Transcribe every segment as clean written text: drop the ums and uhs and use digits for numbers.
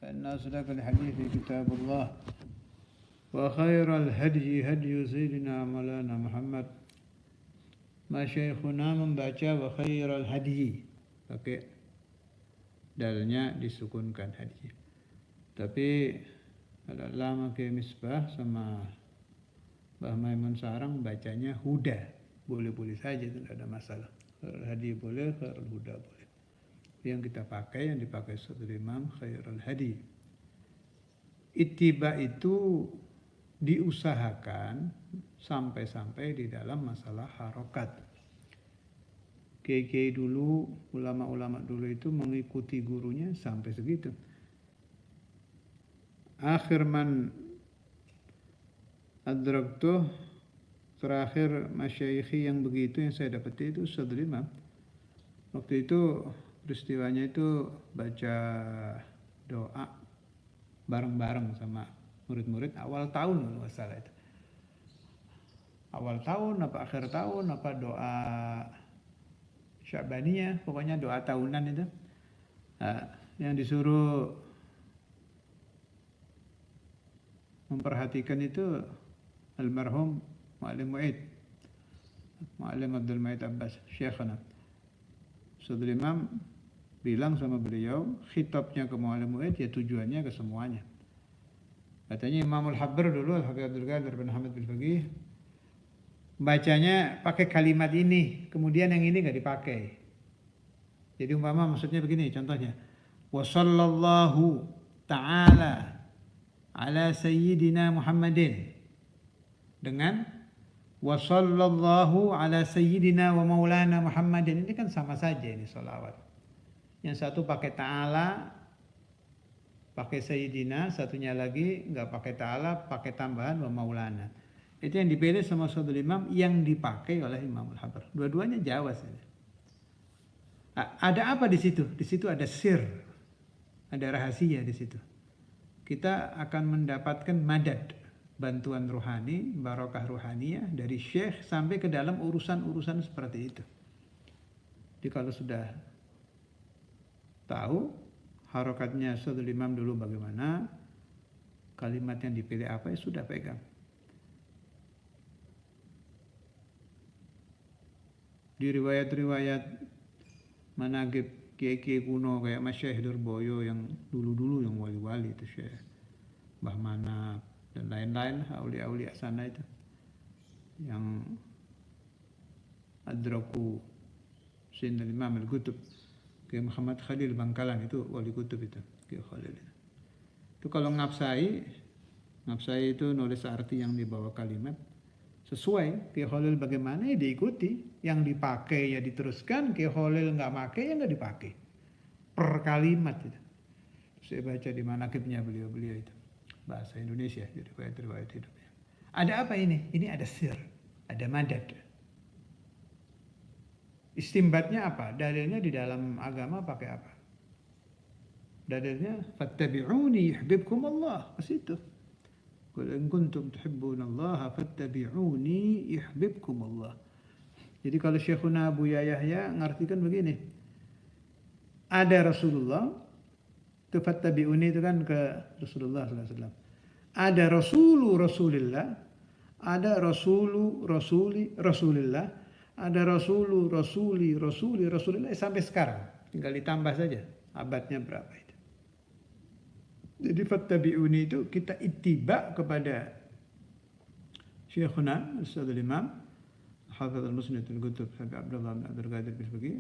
فإن أصدق الحديث كتاب الله وخير الهدي هدي سيدنا مولانا Muhammad. Masyayikhuna membaca wa khairal hadi, pakai dalnya disukunkan hadi. Tapi Al-Allamah ke Misbah sama Mbah Maimun Sarang bacanya huda, boleh-boleh saja, tidak ada masalah. Khairul hadi boleh, khairul huda boleh. Yang kita pakai, yang dipakai Saudara Imam, khairul hadi. Ittiba itu diusahakan sampai-sampai di dalam masalah harokat. Kiai dulu, ulama-ulama dulu itu mengikuti gurunya sampai segitu. Akhir man adraktuh, terakhir masyayikhi yang begitu yang saya dapati itu Saudara Imam. Waktu itu peristiwanya itu baca doa bareng-bareng sama murid-murid awal tahun kalau nggak salah itu. Awal tahun apa akhir tahun apa doa Syabaniyah, pokoknya doa tahunan itu. Nah, yang disuruh memperhatikan itu almarhum Mu'allim Mu'id, Mu'allim Abdul Ma'id Abbas, Syekhana. Saudara Imam bilang sama beliau, khitabnya ke Mu'allim Mu'id ya tujuannya ke semuanya. Katanya Imamul Habr dulu, Al-Habib Abdul Qadir bin Hamid bin Faqih, bacanya pakai kalimat ini, kemudian yang ini nggak dipakai. Jadi umpama maksudnya begini, contohnya, wa sallallahu ta'ala ala sayyidina Muhammadin, dengan wa sallallahu ala sayyidina wa maulana Muhammadin, ini kan sama saja ini sholawat. Yang satu pakai ta'ala, pakai sayyidina, satunya lagi nggak pakai ta'ala, pakai tambahan wa maulana. Itu yang dipilih sama Saudara Imam, yang dipakai oleh Imamul Habr. Dua-duanya Jawa saja. Ada apa di situ? Di situ ada sir, ada rahasia di situ. Kita akan mendapatkan madad, bantuan rohani, barokah rohaniyah dari syekh sampai ke dalam urusan-urusan seperti itu. Jadi kalau sudah tahu harokatnya Saudara Imam dulu bagaimana, kalimat yang dipilih apa, ya sudah pegang. Di riwayat-riwayat managib kiai-kiai kuno kayak Mas Syekh Durboyo yang dulu-dulu yang wali-wali itu, Syekh Mbah Manap dan lain-lain, aulia-aulia sana itu yang adraku Sayyidina Imam al-Qutub, Kiai Muhammad Khalil Bangkalan itu wali kutub itu, Kiai Khalil itu kalau ngapsai itu nulis arti yang dibawa kalimat sesuai Kiai Khalil bagaimana ya diikuti, yang dipakai ya diteruskan, Kiai Khalil nggak pakai ya nggak dipakai, per kalimat itu. Saya baca di manaqibnya beliau itu bahasa Indonesia, jadi riwayat hidupnya. Ada apa ini? Ini ada sir, ada madad. Istimbatnya apa? Dalilnya di dalam agama pakai apa? Dalilnya fattabi'uni yuhibbukum Allah, ke situ. Qul in kuntum tuhibbunallaha fattabi'uni yuhibbukum Allah. Jadi kalau Syekhuna Abu Yahya ngartikan begini. Ada Rasulullah, itu fattabi'uni itu kan ke Rasulullah sallallahu alaihi wasallam. Ada Rasulillah, ada Rasuli Rasulillah, ada Rasulillah sampai sekarang. Tinggal ditambah saja abadnya berapa itu. Jadi fattabi'uni itu kita ittiba kepada Syekhuna Saudara Imam Hafidz al-Musnad al-Qutub Habib Abdullah bin Abdul Qadir bin Faqih.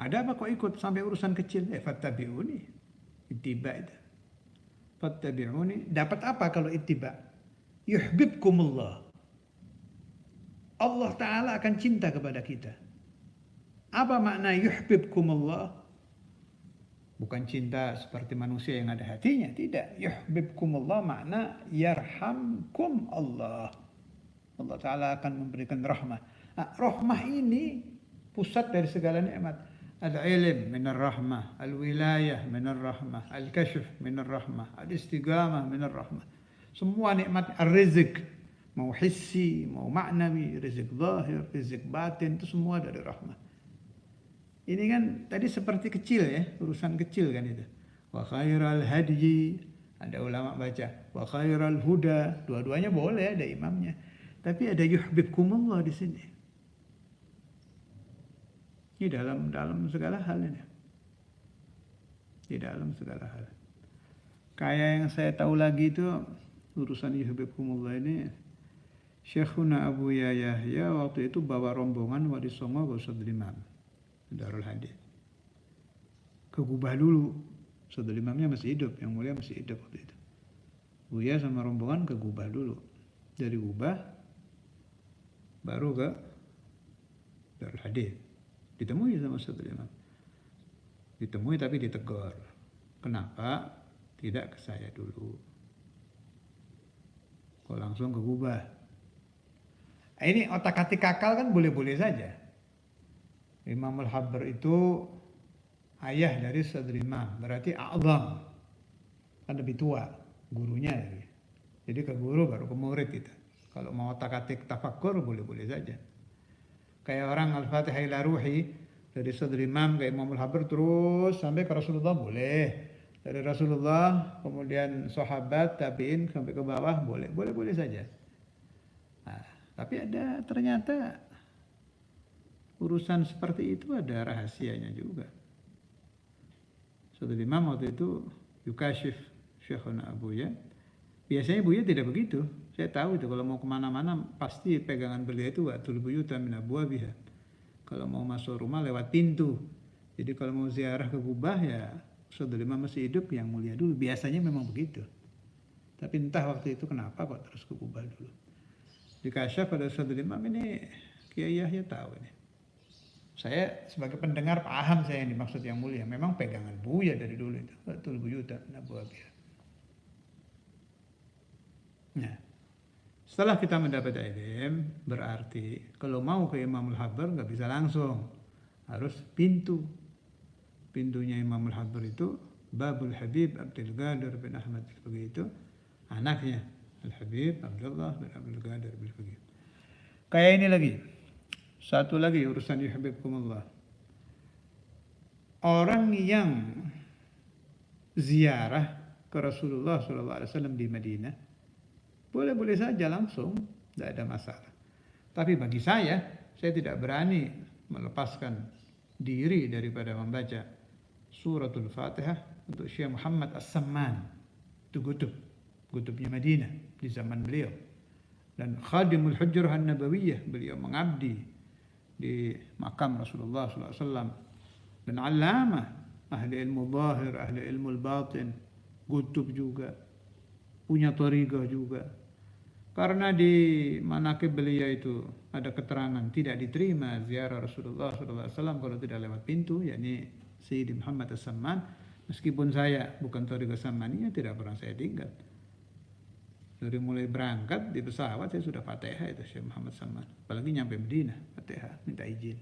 Ada apa kok ikut sampai urusan kecil? Fattabi'uni, ittiba itu. Fattabi'uni, dapat apa kalau ittiba? Yuhibbukumullah. Allah Ta'ala akan cinta kepada kita. Apa makna yuhibbukumullah? Bukan cinta seperti manusia yang ada hatinya, tidak. Yuhibbukumullah makna yarhamkum Allah. Allah Ta'ala akan memberikan rahmah. Nah, rahmah ini pusat dari segala nikmat. Al-ilm minar rahmah, al-wilayah minar rahmah, al-kashf minar rahmah, al-istiqamah minar rahmah. Semua nikmat, al-rizq, mau hissi, mau ma'nawi, rizq zahir, rizq batin, itu semua dari rahmah. Ini kan tadi seperti kecil ya, urusan kecil kan itu. wa khairal hadyi, ada ulama baca wa khairal huda, dua-duanya boleh, ada imamnya. Tapi ada yuhibbukumullah di sini. Ini dalam segala hal ini. Di dalam segala hal. Kayak yang saya tahu lagi itu urusan yuhibbukumullah ini, Syekhuna Abu Yahya waktu itu bawa rombongan Wali Songo ke Ustadz Imam Darul Hadith. Ke Gubah dulu. Ustadz Imamnya masih hidup, yang mulia masih hidup waktu itu. Buya sama rombongan ke Gubah dulu. Dari Gubah baru ke Darul Hadith. Ditemui sama Ustadz Imam. Ditemui tapi ditegur. Kenapa tidak ke saya dulu? Kok langsung ke Gubah? Ini otak-atik kakal kan boleh-boleh saja. Imam Al-Habr itu ayah dari Sadr Imam, berarti a'zam, kan lebih tua gurunya. Jadi ke guru baru ke murid kita. Kalau mau otak-atik tafakkur boleh-boleh saja. Kayak orang Al-Fatihah ila ruhi dari Sadr Imam ke Imam Al-Habr terus sampai ke Rasulullah boleh. Dari Rasulullah kemudian sahabat tabi'in sampai ke bawah boleh saja. Nah, tapi ada ternyata urusan seperti itu ada rahasianya juga. Sadr Imam waktu itu yukashif Syekhuna Abuya. Biasanya Buya tidak begitu. Saya tahu itu kalau mau kemana-mana pasti pegangan beliau itu watul buyuta min abwabiha. Kalau mau masuk rumah lewat pintu. Jadi kalau mau ziarah ke Gubah ya Sadr Imam masih hidup yang mulia dulu. Biasanya memang begitu. Tapi entah waktu itu kenapa kok terus ke Gubah dulu. Di kasyaf pada Sadr Imam ini Kiai Yahya tahu ini. Saya sebagai pendengar paham saya yang dimaksud yang mulia. Memang pegangan Buya dari dulu itu. Watul buyuta min abwabiha. Nah, setelah kita mendapat ilm, berarti kalau mau ke Imam Al-Habr nggak bisa langsung, harus pintu. Pintunya Imam Al-Habr itu Babul Habib Abdul Qadir bin Ahmad Al-Faqih itu anaknya Al-Habib Abdullah bin Abdul Qadir bin Al-Faqih. Kayak ini lagi, satu lagi urusan yuhibbukumullah. Orang yang ziarah ke Rasulullah SAW di Madinah boleh-boleh saja langsung, tidak ada masalah. Tapi bagi saya tidak berani melepaskan diri daripada membaca suratul Fatihah untuk Syekh Muhammad As-Samman. Itu gutubnya Madinah di zaman beliau. Dan Khadimul Hujrah An-Nabawiyah, beliau mengabdi di makam Rasulullah SAW. Dan allamah, ahli ilmu zahir, ahli ilmu batin, gutub juga, punya thariqah juga. Karena di manaqib beliau itu ada keterangan tidak diterima ziarah Rasulullah SAW kalau tidak lewat pintu, yakni Sayyidi Muhammad As-Samman. Meskipun saya bukan thariqah Sammaniyah, tidak pernah saya tinggal. Dari mulai berangkat di pesawat saya sudah Fatihah itu Syekh Muhammad Samman. Apalagi nyampe Madinah, Fatihah, minta izin.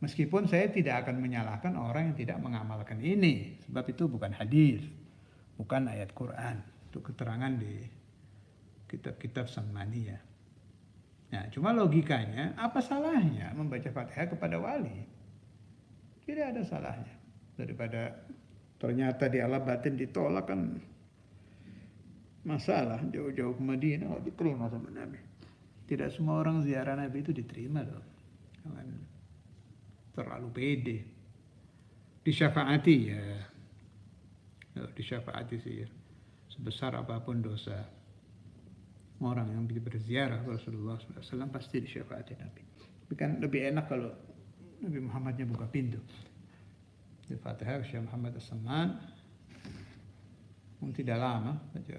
Meskipun saya tidak akan menyalahkan orang yang tidak mengamalkan ini, sebab itu bukan hadis, bukan ayat Quran, itu keterangan di kitab-kitab Sammaniyah. Nah, cuma logikanya, apa salahnya membaca Fatihah kepada wali? Tidak ada salahnya. Daripada ternyata di alam batin ditolak kan masalah, jauh-jauh ke Madinah nggak diterima sama Nabi. Tidak semua orang ziarah Nabi itu diterima loh. Jangan terlalu pede. Disyafaati ya. Disyafaati sih ya. Sebesar apapun dosa orang yang berziarah ke Rasulullah SAW pasti disyafaati Nabi. Tapi kan lebih enak kalau Nabi Muhammadnya buka pintu. Di Fatihah Syekh Muhammad As-Samman tidak lama, baca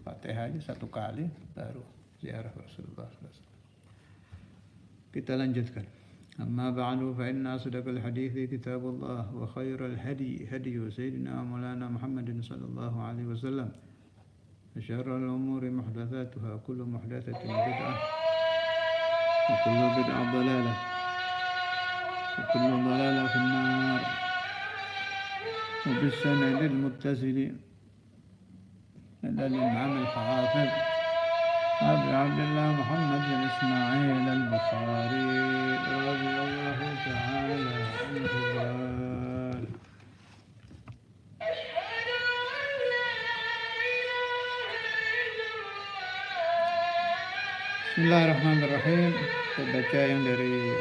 Fatihah aja satu kali baru ziarah Rasulullah SAW. Kita lanjutkan. Amma ba'du fa inna asdaqal hadithi kitabullah wa khairal hadi sayyidina Maulana Muhammadin sallallahu alaihi wasallam. وشر الأمور محدثاتها كل محدثة بدعة وكل بدعة ضلالة وكل ضلالة في النار وبالسند المتصل إلى الإمام الحافظ أبي عبد الله محمد بن إسماعيل البخاري رضي الله تعالى عنه قال Bismillahirrahmanirrahim. Kita baca yang dari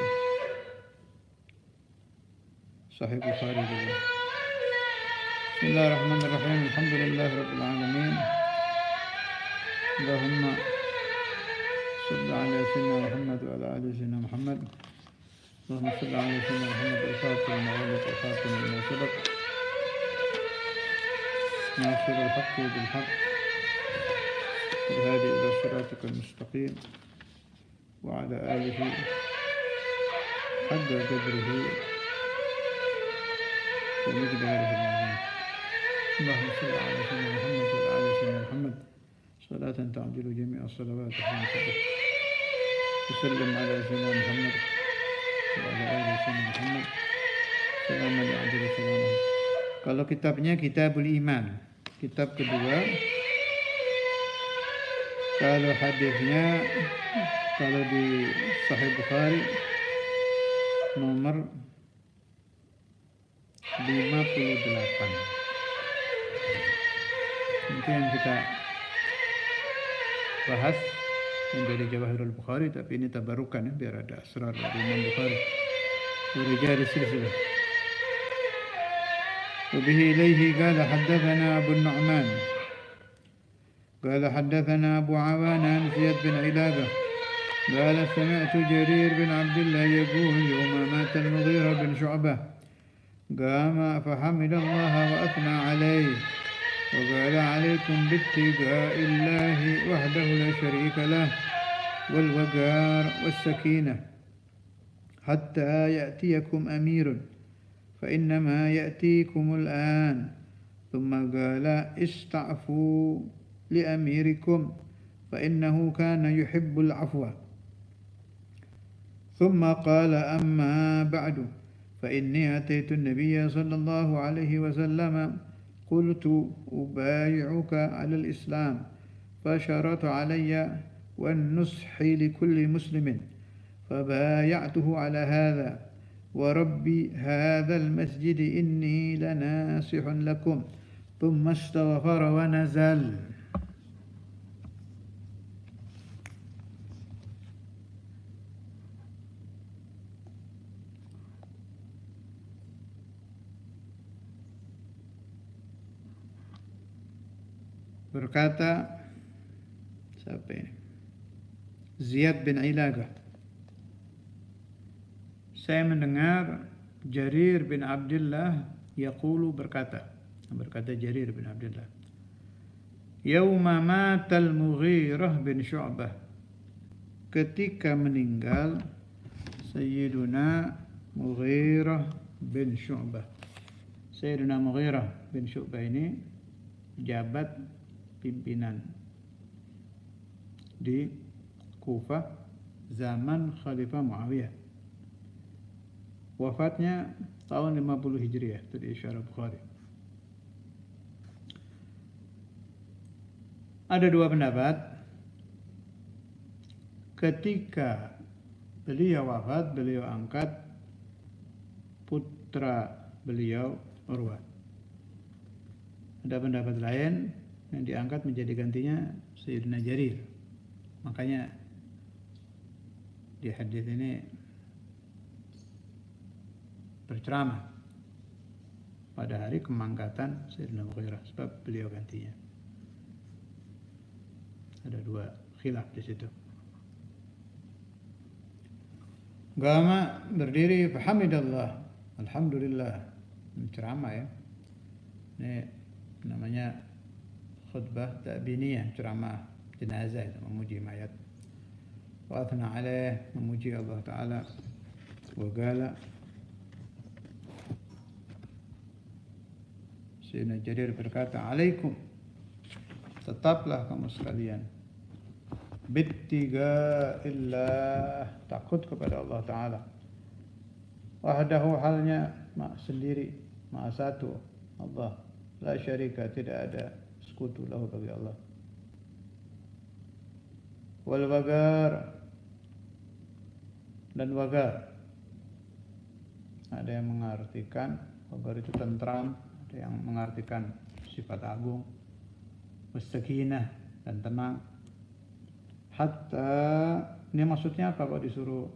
Sahih Bukhari dulu. Bismillahirrahmanirrahim. Alhamdulillahirabbil alamin. Allahumma shalli ala sayyidina Muhammad wa ala ali sayyidina Muhammad. Allahumma shalli ala sayyidina Muhammad al-Fatih wa ala al-Fatih lima sabaq. ناصر الحق بالحق والهادي إلى صراطك المستقيم وعلى آله حق قدره ومقداره العظيم. اللهم صل على سيدنا محمد وعلى آل سيدنا محمد صلاة تعدل جميع الصلوات وسلم على سيدنا محمد وعلى آل سيدنا محمد سلاما يعدل سلامه. Kalau kitabnya Kitabul Iman, kitab kedua. Kalau hadisnya, kalau di Sahih Bukhari nomor 58. Itu yang kita bahas yang dari Jawahirul Bukhari, tapi ini tabarukan ya, biar ada asrar dari Imam Bukhari. Rijal silsilah. وبه إليه قال حدثنا أبو النعمان قال حدثنا أبو عوان عن زياد بن علاقة قال سمعت جرير بن عبد الله يقول يوم مات المغيرة بن شعبة قام فحمد الله وأثنى عليه وقال عليكم باتقاء الله وحده لا شريك له والوقار والسكينة حتى يأتيكم أمير فإنما يأتيكم الآن ثم قال استعفوا لأميركم فإنه كان يحب العفو ثم قال أما بعد فإني أتيت النبي صلى الله عليه وسلم قلت أبايعك على الإسلام فشرط علي والنصح لكل مسلم فبايعته على هذا وربي هذا المسجد إني لناصح لكم ثم استغفر ونزل. Berkata siapa ini? Ziyad bin Ilagah, saya mendengar Jarir bin Abdullah yaqulu berkata Jarir bin Abdullah, yauma matal Mughirah bin Syu'bah, ketika meninggal Sayyiduna Mughirah bin Syu'bah. Sayyiduna Mughirah bin Syu'bah ini jabat pimpinan di Kufah zaman Khalifah Muawiyah. Wafatnya tahun 50 Hijriah, itu di Syarah Bukhari. Ada dua pendapat. Ketika beliau wafat, beliau angkat putra beliau Urwah. Ada pendapat lain yang diangkat menjadi gantinya Sayyidina Jarir. Makanya di hadis ini berceramah pada hari kemangkatan Sayyidina Mughirah, sebab beliau gantinya. Ada dua khilaf di situ. Gama berdiri, fahamidallah, alhamdulillah, ceramah ya. Ini namanya khutbah ta'biniyah, ceramah jenazah, itu memuji mayat. Wa athna alaih, memuji Allah Ta'ala. Wa qala, Sayyidina Jarir berkata, alaikum, tetaplah kamu sekalian, bittiga'illah, takut kepada Allah Ta'ala, wahdahu, halnya sendiri, maha satu Allah, la syarika, tidak ada sekutu lahu bagi Allah, wal wagar, dan wagar, ada yang mengartikan wagar itu tentram, ada yang mengartikan sifat agung, wasakinah, dan tenang, Hatta, ini maksudnya apa kok disuruh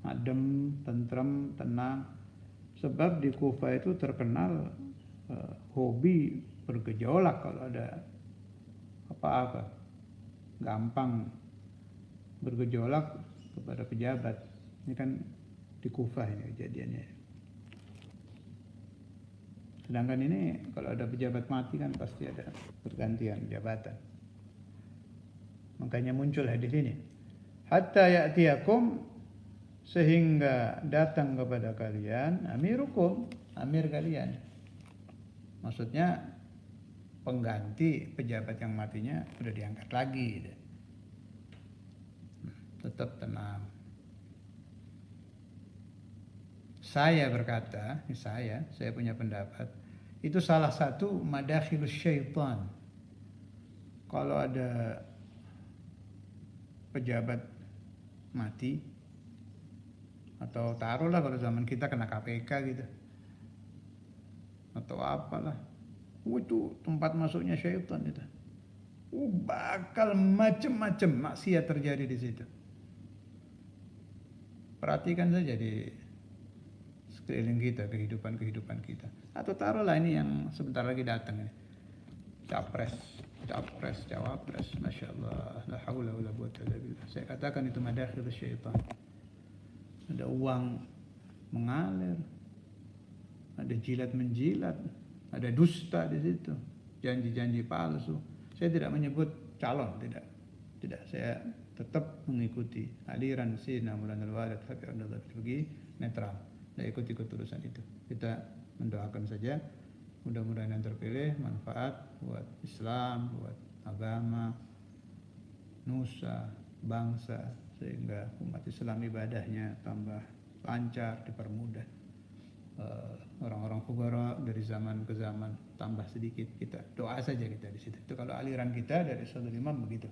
adem, tentrem, tenang? Sebab di Kufah itu terkenal hobi bergejolak kalau ada apa-apa. Gampang bergejolak kepada pejabat. Ini kan di Kufah ini kejadiannya. Sedangkan ini kalau ada pejabat mati kan pasti ada pergantian jabatan. Makanya muncul hadis ini. Hatta ya'tiyakum, sehingga datang kepada kalian amirukum, amir kalian. Maksudnya pengganti pejabat yang matinya sudah diangkat lagi. Tetap tenang. Saya berkata, saya punya pendapat, itu salah satu madakhilus syaitan. Kalau ada pejabat mati, atau taruhlah kalau zaman kita kena KPK gitu, atau apalah, itu tempat masuknya syaitan itu. Bakal macam-macam maksiat terjadi di situ. Perhatikan saja di sekeliling kita, kehidupan kita. Atau taruhlah ini yang sebentar lagi datang ini, capres, cawapres, masya Allah, la haula wala quwwata illa billah. Saya katakan itu madakhilus syaitan. Ada uang mengalir, ada jilat menjilat, ada dusta di situ, janji-janji palsu. Saya tidak menyebut calon, tidak. Saya tetap mengikuti aliran Sayyidina Maulana Al-Walid Hafizahullah pergi netral. Tidak ikut urusan itu. Kita mendoakan saja, mudah-mudahan yang terpilih manfaat buat Islam, buat agama, nusa, bangsa, sehingga umat Islam ibadahnya tambah lancar, dipermudah. Orang-orang fuqara dari zaman ke zaman tambah sedikit, kita doa saja kita di situ. Itu kalau aliran kita dari Saudul Imam begitu.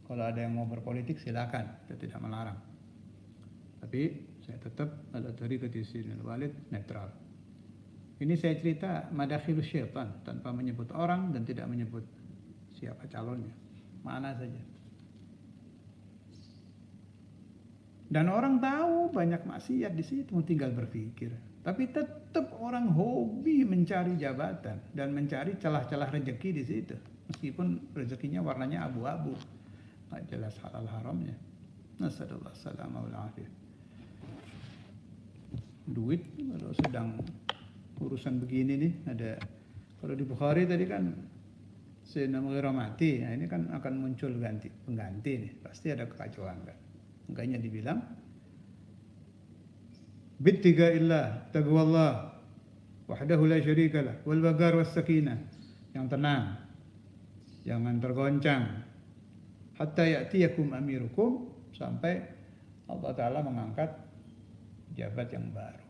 Kalau ada yang mau berpolitik silakan, kita tidak melarang. Tapi saya tetap ala tariqati Sayyidina Walid netral. Ini saya cerita madakhilus syaitan tanpa menyebut orang dan tidak menyebut siapa calonnya. Mana saja. Dan orang tahu banyak maksiat di situ, tinggal berpikir. Tapi tetap orang hobi mencari jabatan dan mencari celah-celah rezeki di situ. Meskipun rezekinya warnanya abu-abu, nggak jelas halal haramnya. Nasallallahu salamah wal afiyah. Duit kalau sedang urusan begini nih, ada kalau di Bukhari tadi kan Sayyidina Mughirah mati, nah ini kan akan muncul pengganti nih, pasti ada kekacauan kan. Makanya dibilang bittiga illah taqwallah wahdahu la syarikalah wal bagar was sakinah, yang tenang, jangan tergoncang, hatta ya'tiyakum amirukum, sampai Allah Ta'ala mengangkat jabat yang baru.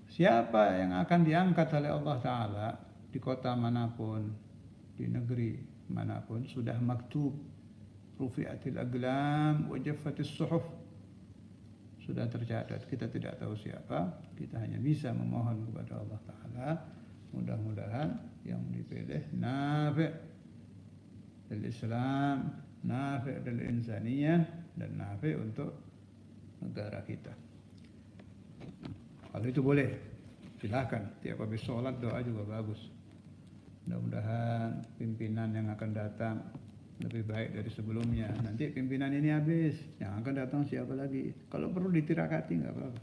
Siapa yang akan diangkat oleh Allah Ta'ala di kota manapun, di negeri manapun, sudah maktub, rufi'atil aglam wa jaffatis suhuf, sudah tercatat. Kita tidak tahu siapa, kita hanya bisa memohon kepada Allah Ta'ala, mudah-mudahan yang dipilih nafi' dari Islam, nafi' dari insaniyah, dan nafi' untuk negara kita. Kalau itu boleh, silahkan. Tiap habis sholat doa juga bagus. Mudah-mudahan pimpinan yang akan datang lebih baik dari sebelumnya. Nanti pimpinan ini habis, yang akan datang siapa lagi? Kalau perlu ditirakati nggak apa-apa.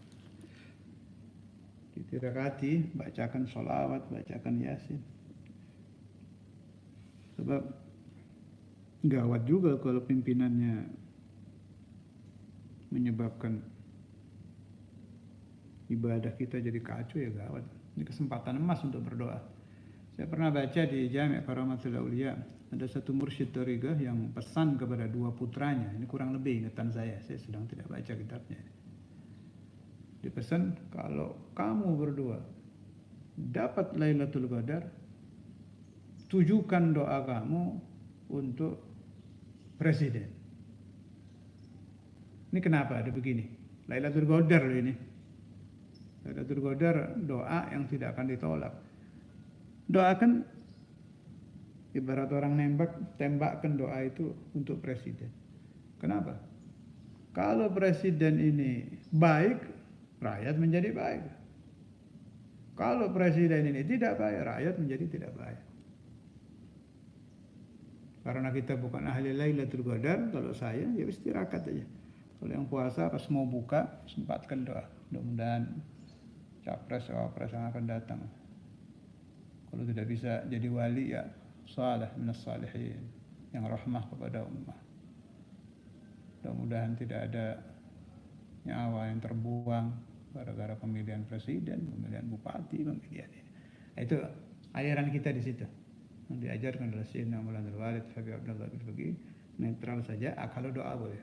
Ditirakati, bacakan sholawat, bacakan yasin. Sebab gawat juga kalau pimpinannya menyebabkan ibadah kita jadi kacau, ya gawat. Ini kesempatan emas untuk berdoa. Saya pernah baca di Jami' Karamatul Auliya, ada satu mursyid thariqah yang pesan kepada dua putranya. Ini kurang lebih ingatan saya sedang tidak baca kitabnya. Dipesan, kalau kamu berdua dapat Lailatul Qadar, tujukan doa kamu untuk presiden. Ini kenapa ada begini? Lailatul Qadar ini. Lailatul Qadar doa yang tidak akan ditolak. Doakan Ibarat orang tembakkan doa itu untuk presiden. Kenapa? Kalau presiden ini baik, rakyat menjadi baik. Kalau presiden ini tidak baik, rakyat menjadi tidak baik. Karena kita bukan ahli Lailatul Qadar, kalau saya ya istirahat aja. Kalau yang puasa pas mau buka, sempatkan doa. Mudah-mudahan capres cawapres yang akan datang. Kalau tidak bisa jadi wali ya salih minas salihin, yang rahmah kepada ummah. Mudah-mudahan tidak ada nyawa yang terbuang gara-gara pemilihan presiden, pemilihan bupati, pemilihan ini. Itu aliran kita di situ. Yang diajarkan oleh Sayyidina Maulana Al-Walid Habib Abdullah bin Faqih, netral saja. Kalau doa boleh,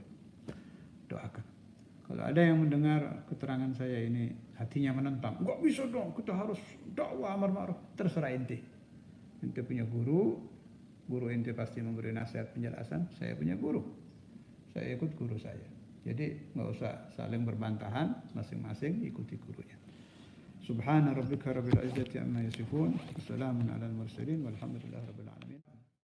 doakan. Kalau ada yang mendengar keterangan saya ini hatinya menentang, nggak bisa dong, kita harus dakwah amar ma'ruf. Terserah ente. Ente punya guru ente pasti memberi nasihat penjelasan. Saya punya guru, saya ikut guru saya. Jadi nggak usah saling berbantahan, masing-masing ikuti gurunya. Subhana rabbika rabbil izzati amma yasifun, wassalamun alal mursalin, walhamdulillahi rabbil alamin.